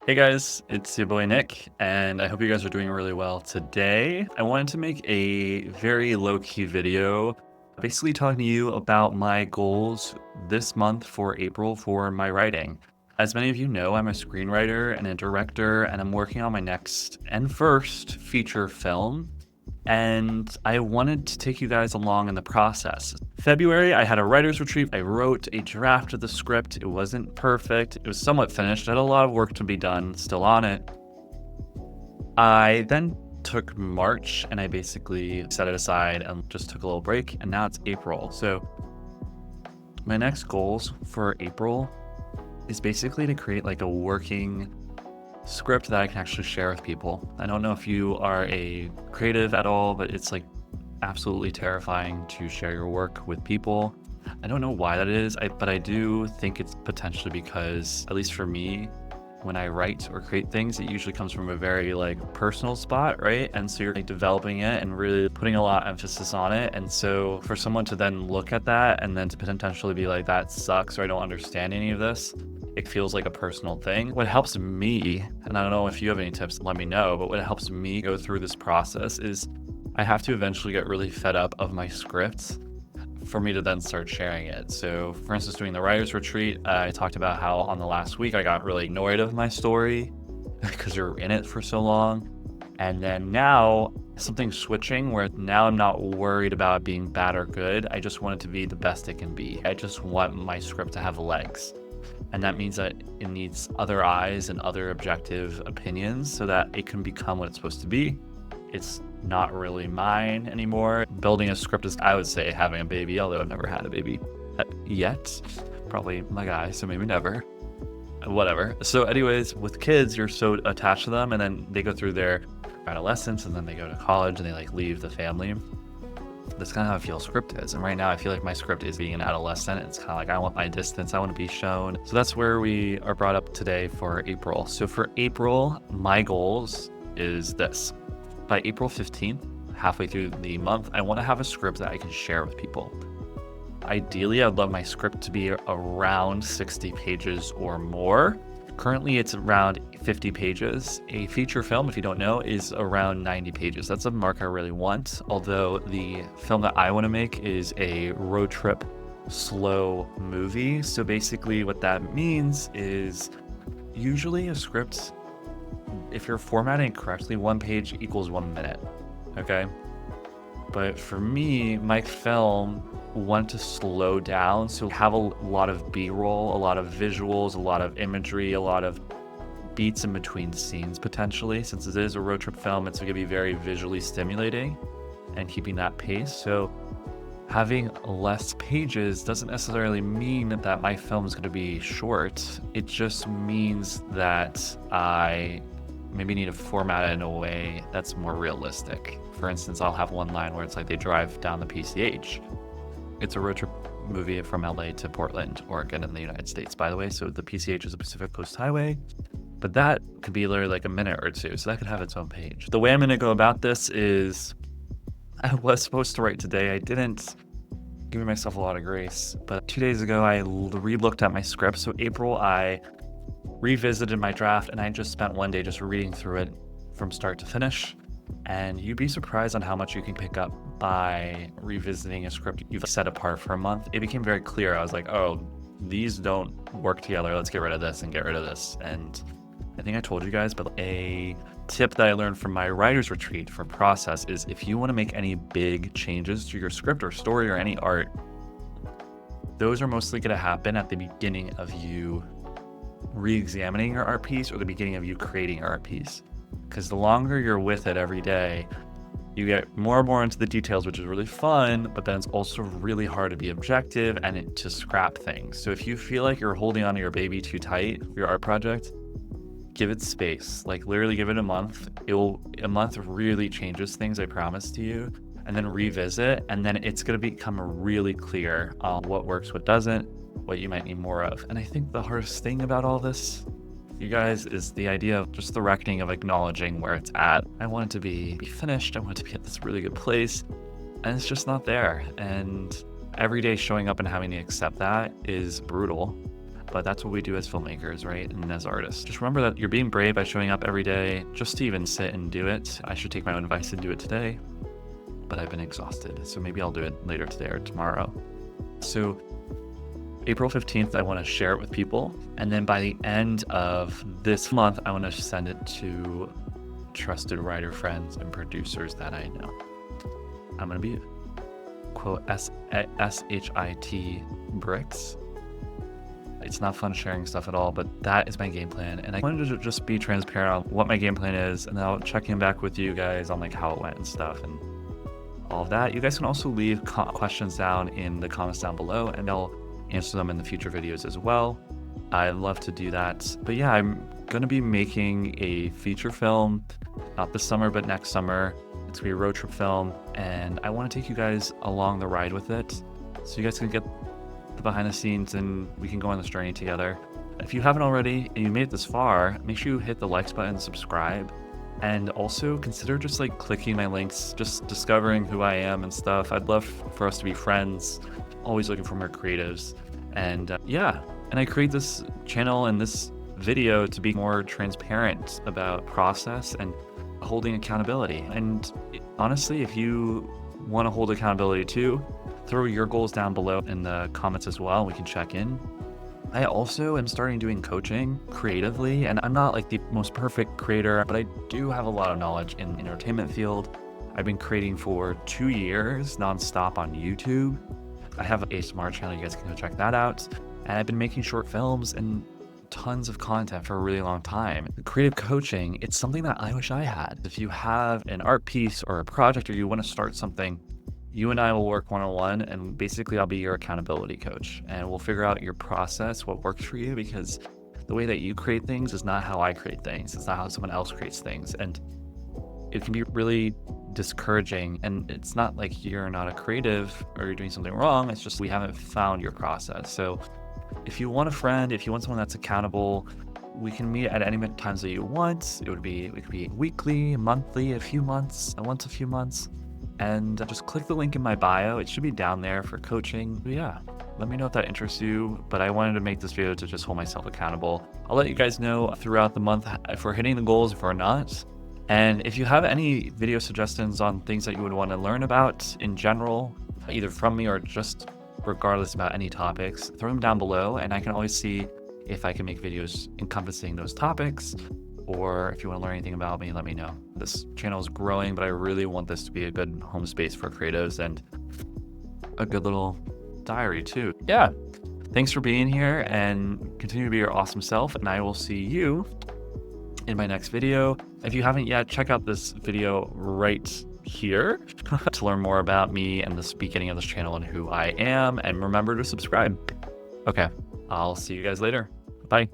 Hey guys, it's your boy Nick, and I hope you guys are doing really well today. I wanted to make a very low-key video, basically talking to you about my goals this month for April for my writing. As many of you know, I'm a screenwriter and a director, and I'm working on my next and first feature film. And I wanted to take you guys along in the process. February, I had a writer's retreat. I wrote a draft of the script. It wasn't perfect. It was somewhat finished. I had a lot of work to be done still on it. I then took March and I basically set it aside and just took a little break. And now it's April. So my next goals for April is basically to create like a working script that I can actually share with people. I don't know if you are a creative at all, but it's like absolutely terrifying to share your work with people. I don't know why that is, but I do think it's potentially because, at least for me, when I write or create things, it usually comes from a very like personal spot, right? And so you're like developing it and really putting a lot of emphasis on it. And so for someone to then look at that and then to potentially be like, that sucks, or I don't understand any of this, it feels like a personal thing. What helps me, and I don't know if you have any tips, let me know, but what helps me go through this process is I have to eventually get really fed up of my scripts for me to then start sharing it. So for instance, doing the writer's retreat, I talked about how on the last week I got really annoyed of my story because you're in it for so long. And then now something's switching where now I'm not worried about it being bad or good. I just want it to be the best it can be. I just want my script to have legs. And that means that it needs other eyes and other objective opinions so that it can become what it's supposed to be. It's not really mine anymore. Building a script is, I would say, having a baby, although I've never had a baby yet. Probably my guy, so maybe never. Whatever. So anyways, with kids, you're so attached to them, and then they go through their adolescence, and then they go to college, and they like leave the family. That's kind of how I feel script is. And right now I feel like my script is being an adolescent. It's kind of like I want my distance. I want to be shown. So that's where we are brought up today for April. So for April, my goals is this. By April 15th, halfway through the month, I want to have a script that I can share with people. Ideally, I'd love my script to be around 60 pages or more. Currently, it's around 50 pages. A feature film, if you don't know, is around 90 pages. That's a mark I really want, although the film that I want to make is a road trip slow movie. So basically what that means is usually a script, if you're formatting it correctly, 1 page equals 1 minute, okay? But for me, my film want to slow down, so have a lot of B-roll, a lot of visuals, a lot of imagery, a lot of beats in between scenes potentially. Since it is a road trip film, it's going to be very visually stimulating and keeping that pace. So having less pages doesn't necessarily mean that my film is going to be short. It just means that I maybe need to format it in a way that's more realistic. For instance, I'll have one line where it's like they drive down the PCH. It's a road trip movie from LA to Portland, Oregon in the United States, by the way. So the PCH is a Pacific Coast Highway, but that could be literally like a minute or two. So that could have its own page. The way I'm going to go about this is I was supposed to write today. I didn't, give myself a lot of grace, but 2 days ago, I re-looked at my script. So April, I revisited my draft and I just spent one day just reading through it from start to finish. And you'd be surprised on how much you can pick up by revisiting a script you've set apart for a month. It became very clear. I was like, oh, these don't work together. Let's get rid of this and get rid of this. And I think I told you guys, but a tip that I learned from my writer's retreat for process is if you want to make any big changes to your script or story or any art, those are mostly going to happen at the beginning of you re-examining your art piece or the beginning of you creating your art piece. Because the longer you're with it every day, you get more and more into the details, which is really fun, but then it's also really hard to be objective and to scrap things. So if you feel like you're holding onto your baby too tight, your art project, give it space. Like literally give it a month. A month really changes things, I promise to you. And then revisit, and then it's going to become really clear what works, what doesn't, what you might need more of. And I think the hardest thing about all this, you guys, is the idea of just the reckoning of acknowledging where it's at. I want it to be finished. I want it to be at this really good place, and it's just not there. And every day showing up and having to accept that is brutal. but that's what we do as filmmakers, right? And as artists. Just remember that you're being brave by showing up every day just to even sit and do it. I should take my own advice and do it today, but I've been exhausted. So maybe I'll do it later today or tomorrow. So April 15th, I want to share it with people. And then by the end of this month, I want to send it to trusted writer friends and producers that I know. I'm going to be, quote, SHIT bricks. It's not fun sharing stuff at all, but that is my game plan. And I wanted to just be transparent on what my game plan is, and then I'll check in back with you guys on like how it went and stuff and all of that. You guys can also leave questions down in the comments down below, and I'll answer them in the future videos as well. I'd love to do that. But yeah, I'm going to be making a feature film, not this summer, but next summer. It's going to be a road trip film, and I want to take you guys along the ride with it so you guys can get the behind the scenes and we can go on this journey together. If you haven't already and you made it this far, make sure you hit the likes button and subscribe. And also consider just like clicking my links, just discovering who I am and stuff. I'd love for us to be friends, always looking for more creatives. And yeah, and I create this channel and this video to be more transparent about process and holding accountability. And honestly, if you want to hold accountability too, throw your goals down below in the comments as well. We can check in. I also am starting doing coaching creatively, and I'm not like the most perfect creator, but I do have a lot of knowledge in the entertainment field. I've been creating for 2 years nonstop on YouTube. I have an ASMR channel, you guys can go check that out. And I've been making short films and tons of content for a really long time. Creative coaching, it's something that I wish I had. If you have an art piece or a project or you want to start something, you and I will work one-on-one, and basically I'll be your accountability coach, and we'll figure out your process, what works for you, because the way that you create things is not how I create things. It's not how someone else creates things. And it can be really discouraging. And it's not like you're not a creative or you're doing something wrong. It's just we haven't found your process. So if you want a friend, if you want someone that's accountable, we can meet at any times that you want. It could be weekly, monthly, once a few months. And just click the link in my bio. It should be down there for coaching. But yeah, let me know if that interests you. But I wanted to make this video to just hold myself accountable. I'll let you guys know throughout the month if we're hitting the goals, if we're not. And if you have any video suggestions on things that you would want to learn about in general, either from me or just regardless about any topics, throw them down below, and I can always see if I can make videos encompassing those topics. Or if you want to learn anything about me, let me know. This channel is growing, but I really want this to be a good home space for creatives and a good little diary too. Yeah, thanks for being here, and continue to be your awesome self, and I will see you in my next video. If you haven't yet, check out this video right here to learn more about me and the beginning of this channel and who I am, and remember to subscribe. Okay, I'll see you guys later. Bye.